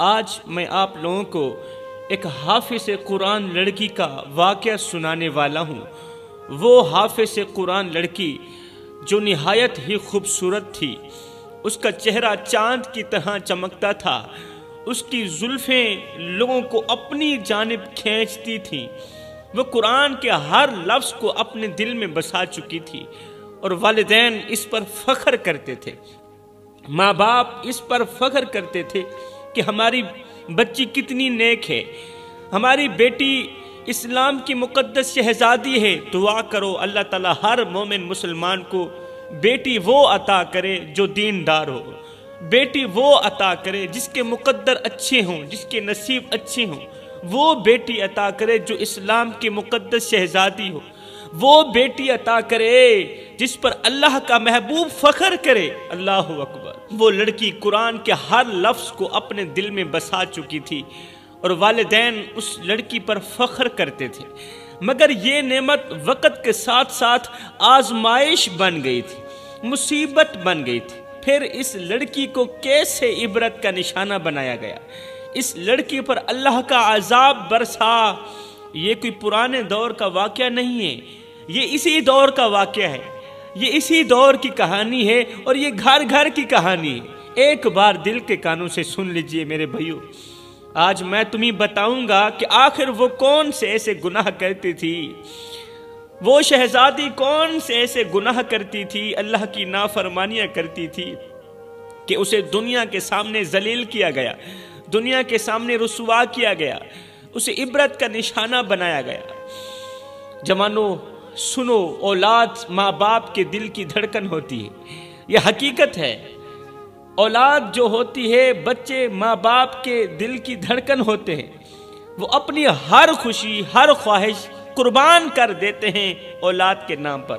آج میں آپ لوگوں کو ایک حافظ قرآن لڑکی کا واقعہ سنانے والا ہوں۔ وہ حافظ قرآن لڑکی جو نہایت ہی خوبصورت تھی، اس کا چہرہ چاند کی طرح چمکتا تھا، اس کی زلفیں لوگوں کو اپنی جانب کھینچتی تھیں، وہ قرآن کے ہر لفظ کو اپنے دل میں بسا چکی تھی اور والدین اس پر فخر کرتے تھے، ماں باپ اس پر فخر کرتے تھے کہ ہماری بچی کتنی نیک ہے، ہماری بیٹی اسلام کی مقدس شہزادی ہے۔ دعا کرو اللہ تعالی ہر مومن مسلمان کو بیٹی وہ عطا کرے جو دیندار ہو، بیٹی وہ عطا کرے جس کے مقدر اچھے ہوں، جس کے نصیب اچھے ہوں، وہ بیٹی عطا کرے جو اسلام کی مقدس شہزادی ہو، وہ بیٹی عطا کرے جس پر اللہ کا محبوب فخر کرے۔ اللہ اکبر۔ وہ لڑکی قرآن کے ہر لفظ کو اپنے دل میں بسا چکی تھی اور والدین اس لڑکی پر فخر کرتے تھے، مگر یہ نعمت وقت کے ساتھ ساتھ آزمائش بن گئی تھی، مصیبت بن گئی تھی۔ پھر اس لڑکی کو کیسے عبرت کا نشانہ بنایا گیا، اس لڑکی پر اللہ کا عذاب برسا۔ یہ کوئی پرانے دور کا واقعہ نہیں ہے، یہ اسی دور کا واقعہ ہے، یہ اسی دور کی کہانی ہے اور یہ گھر گھر کی کہانی ہے۔ ایک بار دل کے کانوں سے سن لیجئے میرے بھائیو، آج میں تمہیں بتاؤں گا کہ آخر وہ کون سے ایسے گناہ کرتی تھی، وہ شہزادی کون سے ایسے گناہ کرتی تھی، اللہ کی نافرمانیاں کرتی تھی کہ اسے دنیا کے سامنے ذلیل کیا گیا، دنیا کے سامنے رسوا کیا گیا، اسے عبرت کا نشانہ بنایا گیا۔ جوانو سنو، اولاد ماں باپ کے دل کی دھڑکن ہوتی ہے، یہ حقیقت ہے۔ اولاد جو ہوتی ہے، بچے ماں باپ کے دل کی دھڑکن ہوتے ہیں، وہ اپنی ہر خوشی ہر خواہش قربان کر دیتے ہیں اولاد کے نام پر۔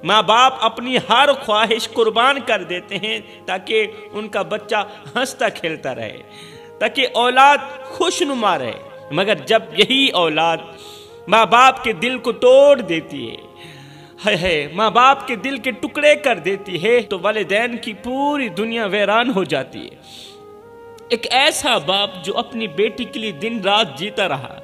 ماں باپ اپنی ہر خواہش قربان کر دیتے ہیں تاکہ ان کا بچہ ہنستا کھیلتا رہے، تاکہ اولاد خوشنما رہے، مگر جب یہی اولاد ماں باپ کے دل کو توڑ دیتی ہے، ماں باپ کے دل کے ٹکڑے کر دیتی ہے، تو والدین کی پوری دنیا ویران ہو جاتی ہے۔ ایک ایسا باپ جو اپنی بیٹی کے لیے دن رات جیتا رہا،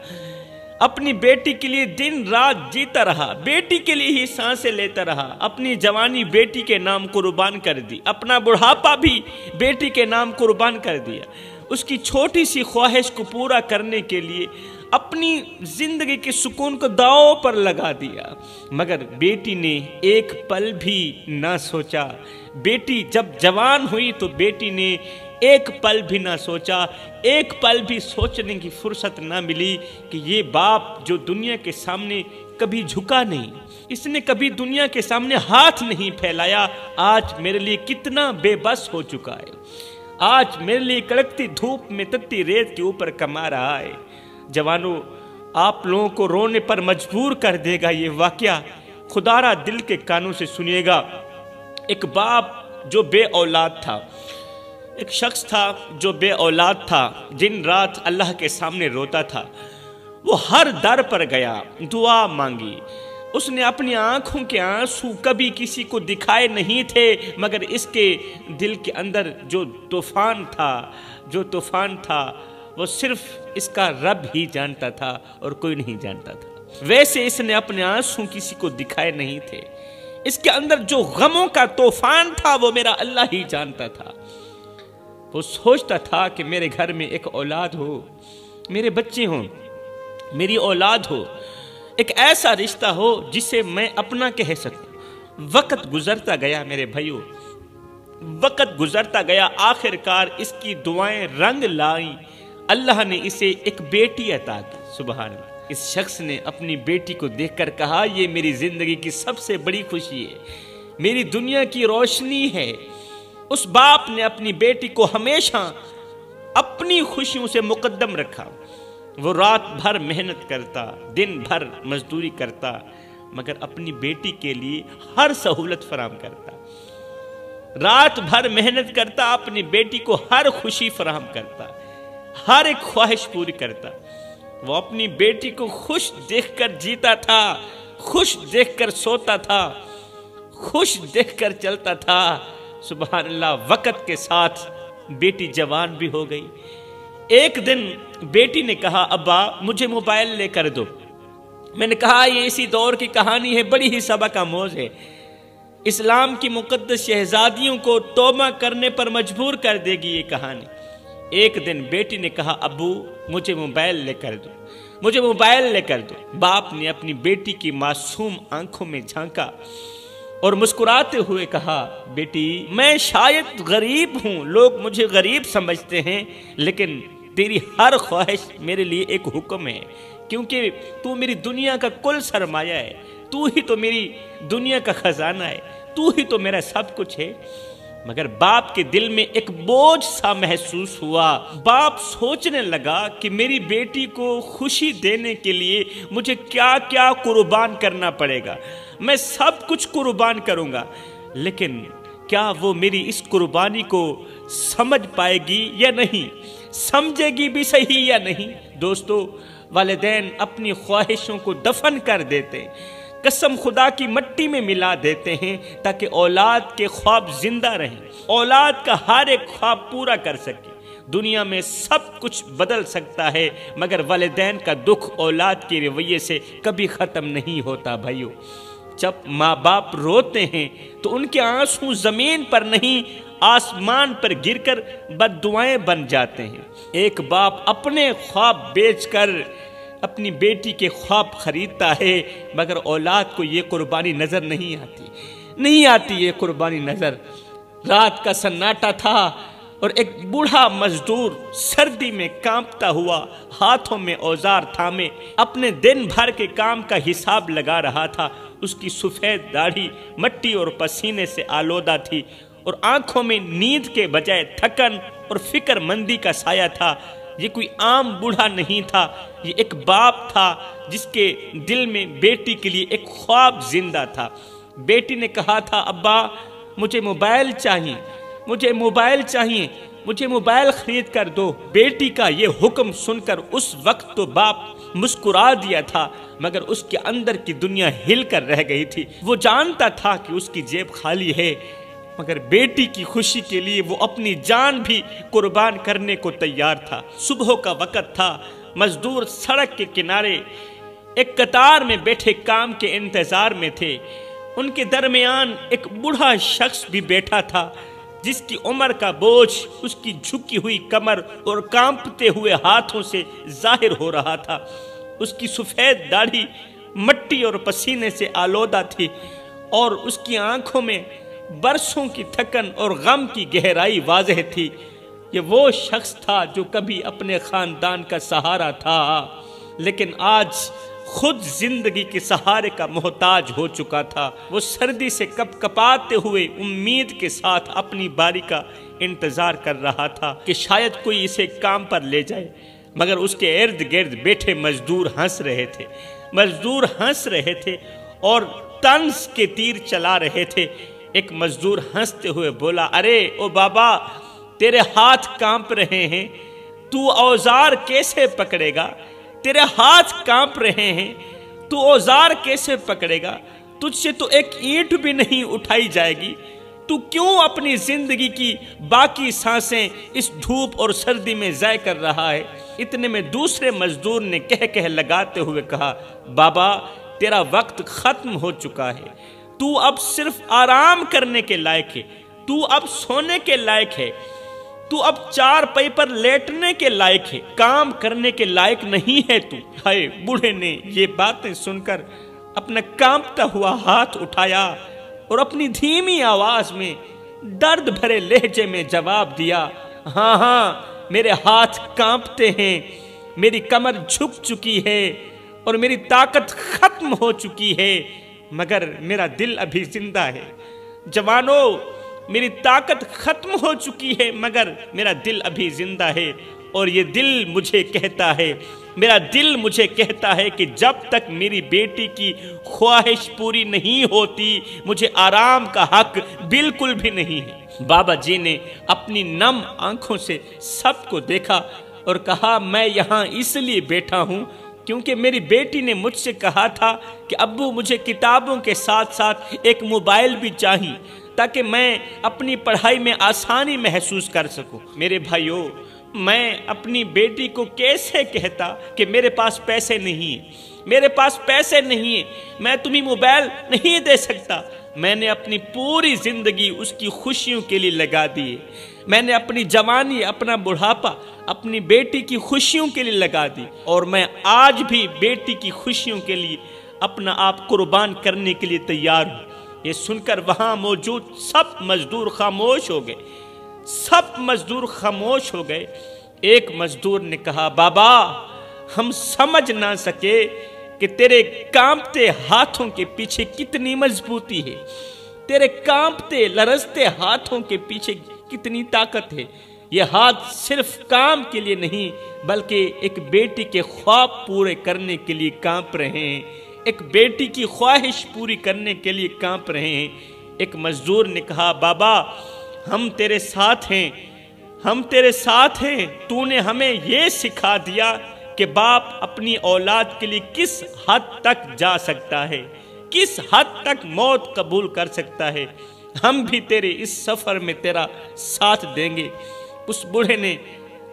اپنی بیٹی کے لیے دن رات جیتا رہا، بیٹی کے لیے ہی سانسیں لیتا رہا، اپنی جوانی بیٹی کے نام قربان کر دی، اپنا بڑھاپا بھی بیٹی کے نام قربان کر دیا، اس کی چھوٹی سی خواہش کو پورا کرنے کے لیے اپنی زندگی کے سکون کو داؤ پر لگا دیا، مگر بیٹی نے ایک پل بھی نہ سوچا۔ بیٹی جب جوان ہوئی تو بیٹی نے ایک پل بھی نہ سوچا، ایک پل بھی سوچنے کی فرصت نہ ملی کہ یہ باپ جو دنیا کے سامنے کبھی جھکا نہیں، اس نے کبھی دنیا کے سامنے ہاتھ نہیں پھیلایا، آج میرے لیے کتنا بے بس ہو چکا ہے، آج میرے لیے کڑکتی دھوپ میں تتی ریت کے اوپر کما رہا ہے۔ جوانو، آپ لوگوں کو رونے پر مجبور کر دے گا یہ واقعہ، خدا را دل کے کانوں سے سنیے گا۔ ایک باپ جو بے اولاد تھا، ایک شخص تھا جو بے اولاد تھا، دن رات اللہ کے سامنے روتا تھا، وہ ہر در پر گیا، دعا مانگی، اس نے اپنی آنکھوں کے آنسو کبھی کسی کو دکھائے نہیں تھے، مگر اس کے دل کے اندر جو طوفان تھا وہ صرف اس کا رب ہی جانتا تھا اور کوئی نہیں جانتا تھا۔ ویسے اس نے اپنے آنسو کسی کو دکھائے نہیں تھے، اس کے اندر جو غموں کا طوفان تھا وہ میرا اللہ ہی جانتا تھا۔ وہ سوچتا تھا کہ میرے گھر میں ایک اولاد ہو، میرے بچے ہوں، میری اولاد ہو، ایک ایسا رشتہ ہو جسے میں اپنا کہہ سکوں۔ وقت گزرتا گیا میرے بھائیو، وقت گزرتا گیا، آخر کار اس کی دعائیں رنگ لائیں، اللہ نے اسے ایک بیٹی عطا کی۔ سبحان اللہ۔ اس شخص نے اپنی بیٹی کو دیکھ کر کہا، یہ میری زندگی کی سب سے بڑی خوشی ہے، میری دنیا کی روشنی ہے۔ اس باپ نے اپنی بیٹی کو ہمیشہ اپنی خوشیوں سے مقدم رکھا، وہ رات بھر محنت کرتا، دن بھر مزدوری کرتا، مگر اپنی بیٹی کے لیے ہر سہولت فراہم کرتا، رات بھر محنت کرتا، اپنی بیٹی کو ہر خوشی فراہم کرتا، ہر ایک خواہش پوری کرتا۔ وہ اپنی بیٹی کو خوش دیکھ کر جیتا تھا، خوش دیکھ کر سوتا تھا، خوش دیکھ کر چلتا تھا۔ سبحان اللہ۔ وقت کے ساتھ بیٹی جوان بھی ہو گئی، ایک دن بیٹی نے کہا ابا مجھے موبائل لے کر دو۔ میں نے کہا یہ اسی دور کی کہانی ہے، بڑی ہی سبق آموز ہے، اسلام کی مقدس شہزادیوں کو توبہ کرنے پر مجبور کر دے گی یہ کہانی۔ ایک دن بیٹی نے کہا ابو مجھے موبائل لے کر دو، مجھے موبائل لے کر دو۔ باپ نے اپنی بیٹی کی معصوم آنکھوں میں جھانکا اور مسکراتے ہوئے کہا بیٹی میں شاید غریب ہوں، لوگ مجھے غریب سمجھتے ہیں، لیکن تیری ہر خواہش میرے لیے ایک حکم ہے، کیونکہ تو میری دنیا کا کل سرمایہ ہے، تو ہی تو میری دنیا کا خزانہ ہے، تو ہی تو میرا سب کچھ ہے۔ مگر باپ کے دل میں ایک بوجھ سا محسوس ہوا۔ باپ سوچنے لگا کہ میری بیٹی کو خوشی دینے کے لیے مجھے کیا کیا قربان کرنا پڑے گا، میں سب کچھ قربان کروں گا، لیکن کیا وہ میری اس قربانی کو سمجھ پائے گی یا نہیں، سمجھے گی بھی صحیح یا نہیں۔ دوستو، والدین اپنی خواہشوں کو دفن کر دیتے، قسم خدا کی مٹی میں ملا دیتے ہیں تاکہ اولاد کے خواب زندہ رہیں، اولاد کا ہر ایک خواب پورا کر سکے۔ دنیا میں سب کچھ بدل سکتا ہے، مگر والدین کا دکھ اولاد کے رویے سے کبھی ختم نہیں ہوتا۔ بھائیو، جب ماں باپ روتے ہیں تو ان کے آنسو زمین پر نہیں آسمان پر گر کر بد دعائیں بن جاتے ہیں۔ ایک باپ اپنے خواب بیچ کر اپنی بیٹی کے خواب خریدتا ہے، مگر اولاد کو یہ قربانی نظر نہیں آتی یہ قربانی نظر۔ رات کا سناٹا تھا اور ایک بوڑھا مزدور سردی میں کانپتا ہوا ہاتھوں میں اوزار تھامے اپنے دن بھر کے کام کا حساب لگا رہا تھا۔ اس کی سفید داڑھی مٹی اور پسینے سے آلودہ تھی اور آنکھوں میں نیند کے بجائے تھکن اور فکر مندی کا سایہ تھا۔ یہ کوئی عام بوڑھا نہیں تھا، یہ ایک باپ تھا جس کے دل میں بیٹی کے لیے ایک خواب زندہ تھا۔ بیٹی نے کہا تھا ابا مجھے موبائل چاہیے، مجھے موبائل چاہیے، مجھے موبائل خرید کر دو۔ بیٹی کا یہ حکم سن کر اس وقت تو باپ مسکرا دیا تھا، مگر اس کے اندر کی دنیا ہل کر رہ گئی تھی۔ وہ جانتا تھا کہ اس کی جیب خالی ہے، مگر بیٹی کی خوشی کے لیے وہ اپنی جان بھی قربان کرنے کو تیار تھا۔ صبح کا وقت تھا، مزدور سڑک کے کنارے ایک قطار میں بیٹھے کام کے انتظار میں تھے۔ ان کے درمیان ایک بوڑھا شخص بھی بیٹھا تھا جس کی عمر کا بوجھ اس کی جھکی ہوئی کمر اور کانپتے ہوئے ہاتھوں سے ظاہر ہو رہا تھا۔ اس کی سفید داڑھی مٹی اور پسینے سے آلودہ تھی اور اس کی آنکھوں میں برسوں کی تھکن اور غم کی گہرائی واضح تھی۔ یہ وہ شخص تھا جو کبھی اپنے خاندان کا سہارا تھا، لیکن آج خود زندگی کے سہارے کا محتاج ہو چکا تھا۔ وہ سردی سے کپ کپاتے ہوئے امید کے ساتھ اپنی باری کا انتظار کر رہا تھا کہ شاید کوئی اسے کام پر لے جائے، مگر اس کے ارد گرد بیٹھے مزدور ہنس رہے تھے اور طنز کے تیر چلا رہے تھے۔ ایک مزدور ہنستے ہوئے بولا ارے او بابا، تیرے ہاتھ کانپ رہے ہیں، تو اوزار کیسے پکڑے گا؟ تیرے ہاتھ کانپ رہے ہیں، تو اوزار کیسے پکڑے گا؟ تجھ سے تو ایک اینٹ بھی نہیں اٹھائی جائے گی، تو کیوں اپنی زندگی کی باقی سانسیں اس دھوپ اور سردی میں ضائع کر رہا ہے؟ اتنے میں دوسرے مزدور نے کہہ لگاتے ہوئے کہا بابا، تیرا وقت ختم ہو چکا ہے، تو اب صرف آرام کرنے کے لائق ہے، تو اب سونے کے لائق ہے، تو اب چار پائی پر لیٹنے کے لائق ہے، کام کرنے کے لائق نہیں ہے تو۔ ہائے، بوڑھے نے یہ باتیں سن کر اپنا کانپتا ہوا ہاتھ اٹھایا اور اپنی دھیمی آواز میں درد بھرے لہجے میں جواب دیا، ہاں میرے ہاتھ کانپتے ہیں، میری کمر جھک چکی ہے اور میری طاقت ختم ہو چکی ہے، مگر میرا دل ابھی زندہ ہے۔ جوانوں، میری طاقت ختم ہو چکی ہے مگر میرا دل ابھی زندہ ہے، اور یہ دل مجھے کہتا ہے، میرا دل مجھے کہتا ہے کہ جب تک میری بیٹی کی خواہش پوری نہیں ہوتی، مجھے آرام کا حق بالکل بھی نہیں ہے۔ بابا جی نے اپنی نم آنکھوں سے سب کو دیکھا اور کہا، میں یہاں اس لیے بیٹھا ہوں کیونکہ میری بیٹی نے مجھ سے کہا تھا کہ ابو مجھے کتابوں کے ساتھ ساتھ ایک موبائل بھی چاہیے تاکہ میں اپنی پڑھائی میں آسانی محسوس کر سکوں۔ میرے بھائیوں، میں اپنی بیٹی کو کیسے کہتا کہ میرے پاس پیسے نہیں ہیں، میرے پاس پیسے نہیں ہیں، میں تمہیں موبائل نہیں دے سکتا۔ میں نے اپنی پوری زندگی اس کی خوشیوں کے لیے لگا دی، میں نے اپنی جوانی، اپنا بڑھاپا اپنی بیٹی کی خوشیوں کے لیے لگا دی، اور میں آج بھی بیٹی کی خوشیوں کے لیے اپنا آپ قربان کرنے کے لیے تیار ہوں۔ یہ سن کر وہاں موجود سب مزدور خاموش ہو گئے، سب مزدور خاموش ہو گئے۔ ایک مزدور نے کہا، بابا ہم سمجھ نہ سکے کہ تیرے کانپتے ہاتھوں کے پیچھے کتنی مضبوطی ہے، تیرے کانپتے لرزتے ہاتھوں کے پیچھے کتنی طاقت ہے۔ یہ ہاتھ صرف کام کے لیے نہیں بلکہ ایک بیٹی کے خواب پورے کرنے کے لیے کانپ رہے ہیں، ایک بیٹی کی خواہش پوری کرنے کے لیے کانپ رہے ہیں۔ ایک مزدور نے کہا، بابا ہم تیرے ساتھ ہیں، ہم تیرے ساتھ ہیں، تو نے ہمیں یہ سکھا دیا کہ باپ اپنی اولاد کے لیے کس حد تک جا سکتا ہے، کس حد تک موت قبول کر سکتا ہے۔ ہم بھی تیرے اس سفر میں تیرا ساتھ دیں گے۔ اس بوڑھے نے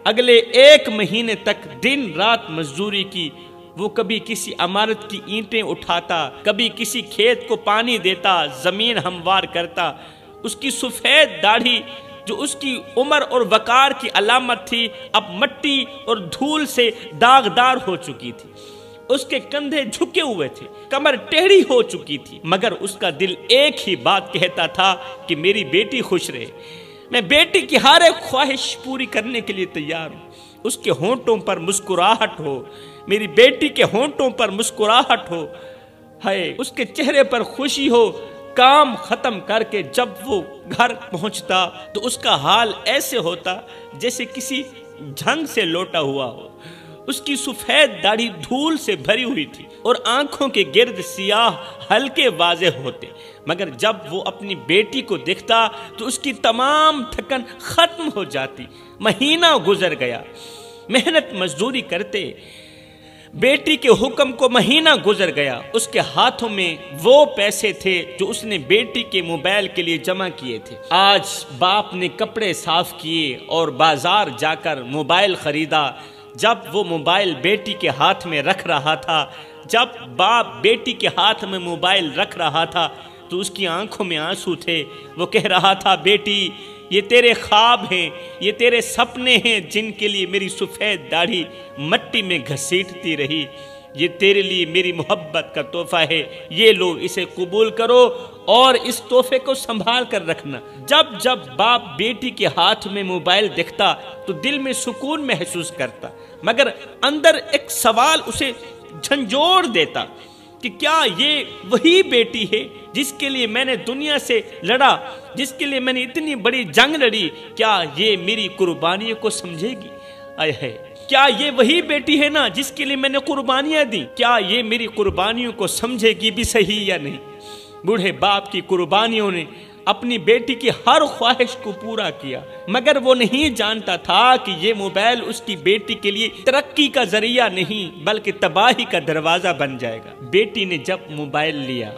اگلے 1 مہینے تک دن رات مزدوری کی۔ وہ کبھی کسی عمارت کی اینٹیں اٹھاتا، کبھی کسی کھیت کو پانی دیتا، زمین ہموار کرتا۔ اس کی سفید داڑھی جو اس کی عمر اور وقار کی علامت تھی اب مٹی اور دھول سے داغدار ہو چکی تھی۔ اس کے کندھے جھکے ہوئے تھے، کمر ٹیڑھی ہو چکی تھی، مگر اس کا دل ایک ہی بات کہتا تھا کہ میری بیٹی خوش رہے، میں بیٹی کی ہر ایک خواہش پوری کرنے کے لیے تیار ہوں۔ اس کے ہونٹوں پر مسکراہٹ ہو، میری بیٹی کے ہونٹوں پر مسکراہٹ ہو، ہے اس کے چہرے پر خوشی ہو۔ کام ختم کر کے جب وہ گھر پہنچتا تو اس کا حال ایسے ہوتا جیسے کسی جنگ سے لوٹا ہوا ہو۔ اس کی سفید داڑھی دھول سے بھری ہوئی تھی اور آنکھوں کے گرد سیاہ ہلکے واضح ہوتے، مگر جب وہ اپنی بیٹی کو دیکھتا تو اس کی تمام تھکن ختم ہو جاتی۔ مہینہ گزر گیا، محنت مزدوری کرتے بیٹی کے حکم کو مہینہ گزر گیا۔ اس کے ہاتھوں میں وہ پیسے تھے جو اس نے بیٹی کے موبائل کے لیے جمع کیے تھے۔ آج باپ نے کپڑے صاف کیے اور بازار جا کر موبائل خریدا۔ جب وہ موبائل بیٹی کے ہاتھ میں رکھ رہا تھا، جب باپ بیٹی کے ہاتھ میں موبائل رکھ رہا تھا تو اس کی آنکھوں میں آنسو تھے۔ وہ کہہ رہا تھا، بیٹی یہ تیرے خواب ہیں، یہ تیرے سپنے ہیں جن کے لیے میری سفید داڑھی مٹی میں گھسیٹتی رہی، یہ تیرے لیے میری محبت کا تحفہ ہے، یہ لو اسے قبول کرو اور اس تحفے کو سنبھال کر رکھنا۔ جب جب باپ بیٹی کے ہاتھ میں موبائل دیکھتا تو دل میں سکون محسوس کرتا، مگر اندر ایک سوال اسے جھنجھوڑ دیتا کہ کیا یہ وہی بیٹی ہے جس کے لیے میں نے دنیا سے لڑا، جس کے لیے میں نے اتنی بڑی جنگ لڑی؟ کیا یہ میری قربانیوں کو سمجھے گی؟ آئے ہے، کیا یہ وہی بیٹی ہے نا جس کے لیے میں نے قربانیاں دی؟ کیا یہ میری قربانیوں کو سمجھے گی بھی صحیح یا نہیں؟ بوڑھے باپ کی قربانیوں نے اپنی بیٹی کی ہر خواہش کو پورا کیا، مگر وہ نہیں جانتا تھا کہ یہ موبائل اس کی بیٹی کے لیے ترقی کا ذریعہ نہیں بلکہ تباہی کا دروازہ بن جائے گا۔ بیٹی نے جب موبائل لیا،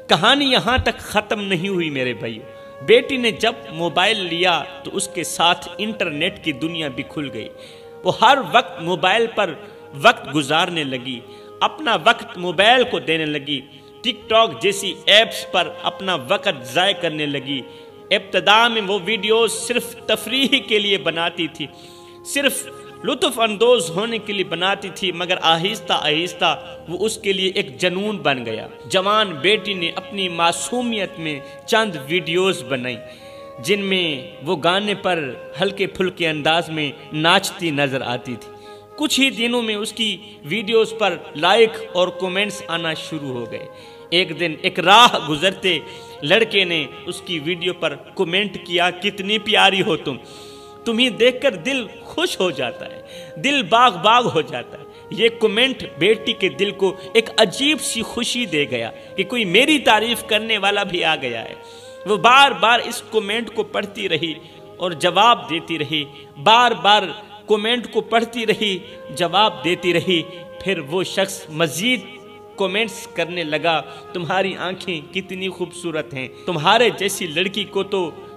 کہانی یہاں تک ختم نہیں ہوئی میرے بھائی۔ بیٹی نے جب موبائل لیا تو اس کے ساتھ انٹرنیٹ کی دنیا بھی کھل گئی۔ وہ ہر وقت موبائل پر وقت گزارنے لگی، اپنا وقت موبائل کو دینے لگی، ٹک ٹاک جیسی ایپس پر اپنا وقت ضائع کرنے لگی۔ ابتدا میں وہ ویڈیوز صرف تفریح کے لیے بناتی تھی، صرف لطف اندوز ہونے کے لیے بناتی تھی، مگر آہستہ آہستہ وہ اس کے لیے ایک جنون بن گیا۔ جوان بیٹی نے اپنی معصومیت میں چند ویڈیوز بنائی جن میں وہ گانے پر ہلکے پھلکے انداز میں ناچتی نظر آتی تھی۔ کچھ ہی دنوں میں اس کی ویڈیوز پر لائک اور کومنٹس آنا شروع ہو گئے۔ ایک دن ایک راہ گزرتے لڑکے نے اس کی ویڈیو پر کومنٹ کیا، کتنی پیاری ہو تمہیں دیکھ کر دل خوش ہو جاتا ہے، دل باغ باغ ہو جاتا ہے۔ یہ کومنٹ بیٹی کے دل کو ایک عجیب سی خوشی دے گیا کہ کوئی میری تعریف کرنے والا بھی آ گیا ہے۔ وہ بار بار اس کومنٹ کو پڑھتی رہی اور جواب دیتی رہی، بار بار کومنٹ کو پڑھتی رہی، جواب دیتی رہی۔ پھر وہ شخص مزید کومنٹس کرنے لگا، تمہاری آنکھیں کتنی خوبصورت ہیں، تمہارے جیسی لڑکی کو تو